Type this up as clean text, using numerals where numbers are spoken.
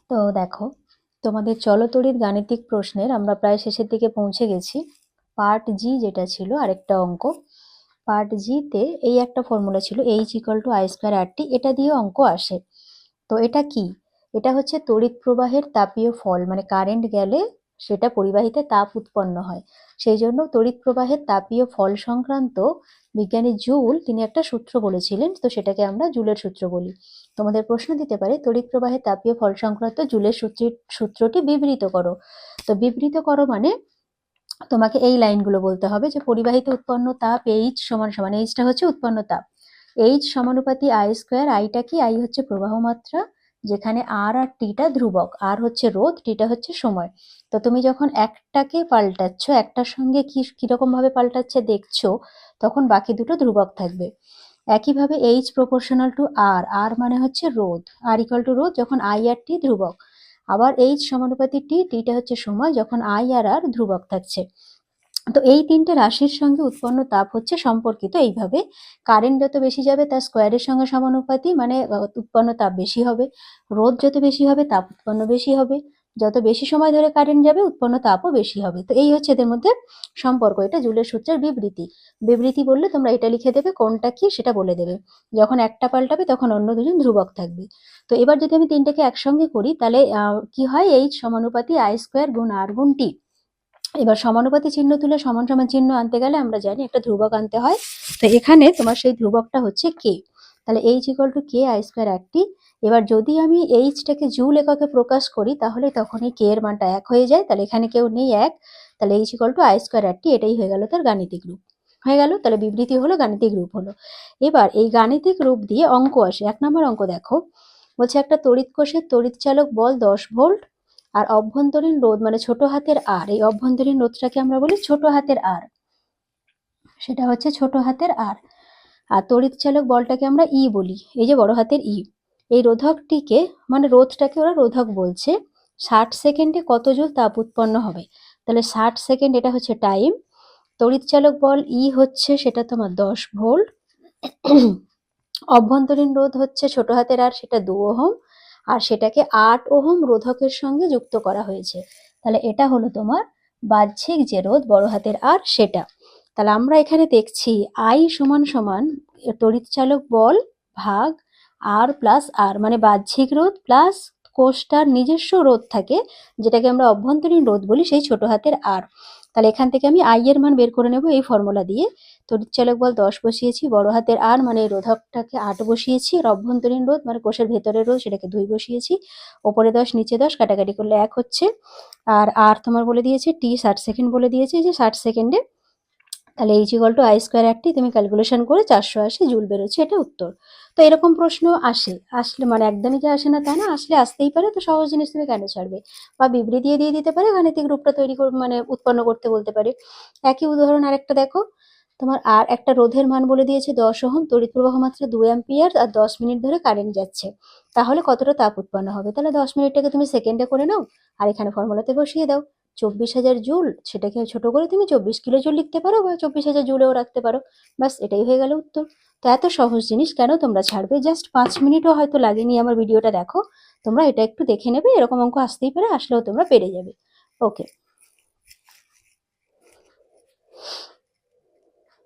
তো দেখো, তোমাদের চলতড়িৎ গাণিতিক প্রশ্নের আমরা প্রায় শেষের দিকে পৌঁছে গেছি। পার্ট জি যেটা ছিল আরেকটা অঙ্ক, পার্ট জিতে এই একটা ফর্মুলা ছিল H=I²RT, এটা দিয়ে অঙ্ক আসে। তো এটা কি? এটা হচ্ছে তড়িৎ প্রবাহের তাপীয় ফল, মানে কারেন্ট গেলে সেটা পরিবাহিতে তাপ উৎপন্ন হয়। সেই জন্য তড়িৎ প্রবাহের তাপীয় ফল সংক্রান্ত বিজ্ঞানী জুল তিনি একটা সূত্র বলেছিলেন, তো সেটাকে আমরা জুলের সূত্র বলি। তোমাদের প্রশ্ন দিতে পারে তড়িৎ প্রবাহের তাপীয় ফল সংক্রান্ত জুলের সূত্রটি বিবৃত করো। তো বিবৃত করো মানে তোমাকে এই লাইনগুলো বলতে হবে যে পরিবাহিতে উৎপন্ন তাপ H সমান সমান, Hটা হচ্ছে উৎপন্ন তাপ, H সমানুপাতি I², আইটা কি? আই হচ্ছে প্রবাহ মাত্রা, যেখানে আর আর টিটা ধ্রুবক, আর হচ্ছে রোধ, টিটা হচ্ছে সময়। তো তুমি যখন একটাকে পাল্টাচ্ছ, একটার সঙ্গে কিরকম ভাবে পাল্টাচ্ছে দেখছো, তখন বাকি দুটো ধ্রুবক থাকবে। একইভাবে H প্রপোর্শনাল টু আর, আর মানে হচ্ছে রোধ, আর ইকুয়াল টু রোধ যখন আই আর টি ধ্রুবক। আবার H সমানুপাতি টি, টিটা হচ্ছে সময়, যখন আই আর আর ধ্রুবক থাকছে। তো এই তিনটে রাশির সঙ্গে উৎপন্ন তাপ হচ্ছে সম্পর্কিত এইভাবে। কারেন্ট যত বেশি যাবে তার স্কোয়ারের সঙ্গে সমানুপাতি, মানে উৎপন্ন তাপ বেশি হবে। রোধ যত বেশি হবে তাপ উৎপন্ন বেশি হবে। যত বেশি সময় ধরে কারেন্ট যাবে উৎপন্ন তাপও বেশি হবে। তো এই হচ্ছে এদের মধ্যে সম্পর্ক। এটা জুলের সূত্রের বিবৃতি। বিবৃতি বললে তোমরা এটা লিখে দেবে, কোনটা কি সেটা বলে দেবে। যখন একটা পাল্টাবে তখন অন্য দুজন ধ্রুবক থাকবে। তো এবার যদি আমি তিনটাকে একসঙ্গে করি তাহলে কি হয়? H সমানুপাতি I² গুণ আর গুণ টি। এবার সমানুপাতি চিহ্ন তুলে সমান সমান চিহ্ন আনতে গেলে আমরা জানি একটা ধ্রুবক আনতে হয়। তো এখানে তোমার সেই ধ্রুবকটা হচ্ছে কে। তাহলে H=K×I²RT। এবার যদি আমি Hটাকে জুল এককে প্রকাশ করি তাহলে তখন এই কে এর মানটা 1 হয়ে যায়। তাহলে এখানে কেউ নেই 1, তাহলে H=I²RT, এটাই হয়ে গেল তার গাণিতিক রূপ। হয়ে গেল, তাহলে বিবৃতি হলো, গাণিতিক রূপ হলো। এবার এই গাণিতিক রূপ দিয়ে অঙ্ক আসে। 1 নম্বর অঙ্ক দেখো, বলছে একটা তড়িৎ কোষের তড়িৎচালক বল 10 ভোল্ট আর অভ্যন্তরীণ রোধ মানে ছোট হাতের আর, এই অভ্যন্তরীণ রোধটাকে আমরা বলি ছোট হাতের আর, সেটা হচ্ছে ছোট হাতের আর। আর তড়িৎ চালক বলটাকে আমরা ই বলি, এই যে বড় হাতের ই। এই রোধকটিকে মানে রোধটাকে ওরা রোধক বলছে। 60 সেকেন্ডে কত জুল তাপ উৎপন্ন হবে? তাহলে 60 সেকেন্ড এটা হচ্ছে টাইম। তড়িৎ চালক বল ই হচ্ছে সেটা তোমার 10 ভোল্ট। অভ্যন্তরীণ রোধ হচ্ছে ছোট হাতের আর, সেটা 2 ওহম, আর সেটাকে 8 ওহম রোধকের সঙ্গে যুক্ত করা হয়েছে। তাহলে এটা হলো তোমার বাহ্যিক যে রোধ বড় হাতের আর, সেটা। তাহলে আমরা এখানে দেখছি আই সমান সমান তড়িৎচালক বল ভাগ আর প্লাস আর, মানে বাহ্যিক রোধ প্লাস কোষটার নিজস্ব রোধ থাকে যেটাকে আমরা অভ্যন্তরীণ রোধ বলি, সেই ছোট হাতের আর। তাহলে এখান থেকে আমি আই এর মান বের করে নেব এই ফর্মুলা দিয়ে। তড়িৎচালক বল 10 বসিয়েছি, বড় হাতের আর মানে এই রোধকটাকে 8 বসিয়েছি, আর অভ্যন্তরীণ রোধ মানে কোষের ভেতরের রোধ সেটাকে 2 বসিয়েছি। ওপরে 10 নিচে 10 কাটাকাটি করলে 1 হচ্ছে। আর তোমার বলে দিয়েছে টি 60 সেকেন্ড বলে দিয়েছে, যে 60 সেকেন্ডে। তাহলে H=I²RT তুমি ক্যালকুলেশন করে 480 জুল বেরোচ্ছে, এটা উত্তর। তো এরকম প্রশ্ন আসলে মানে একদমই যে আসে না তা না, আসলে আসতেই পারে। তো সহজ জিনিস তুমি কেন ছাড়বে? বা বিবৃতি দিয়ে দিতে পারে, গাণিতিক রূপটা তৈরি করে মানে উৎপন্ন করতে বলতে পারে। একই উদাহরণ আরেকটা দেখো, তোমার আর একটা রোধের মান বলে দিয়েছে 10 ওহম, তড়িৎ প্রবাহ মাত্রা 2 অ্যাম্পিয়ার, আর 10 মিনিট ধরে কারেন্ট যাচ্ছে। তাহলে কতটা তাপ উৎপন্ন হবে? তাহলে 10 মিনিটটাকে তুমি সেকেন্ডে করে নাও, আর এখানে ফর্মুলাতে বসিয়ে দাও। 24,000 জুল, সেটাকে ছোট করে তুমি 24 কিলো জুল লিখতে পারো, বা 24,000 জুলেও রাখতে পারো। ব্যাস, এটাই হয়ে গেল উত্তর। তো এত সহজ জিনিস কেন তোমরা ছাড়বে? জাস্ট 5 মিনিটও হয়তো লাগেনি, আমার ভিডিওটা দেখো, তোমরা এটা একটু দেখে নেবে, এরকম অঙ্ক আসতেই পারে, আসলেও তোমরা পেরে যাবে। ওকে।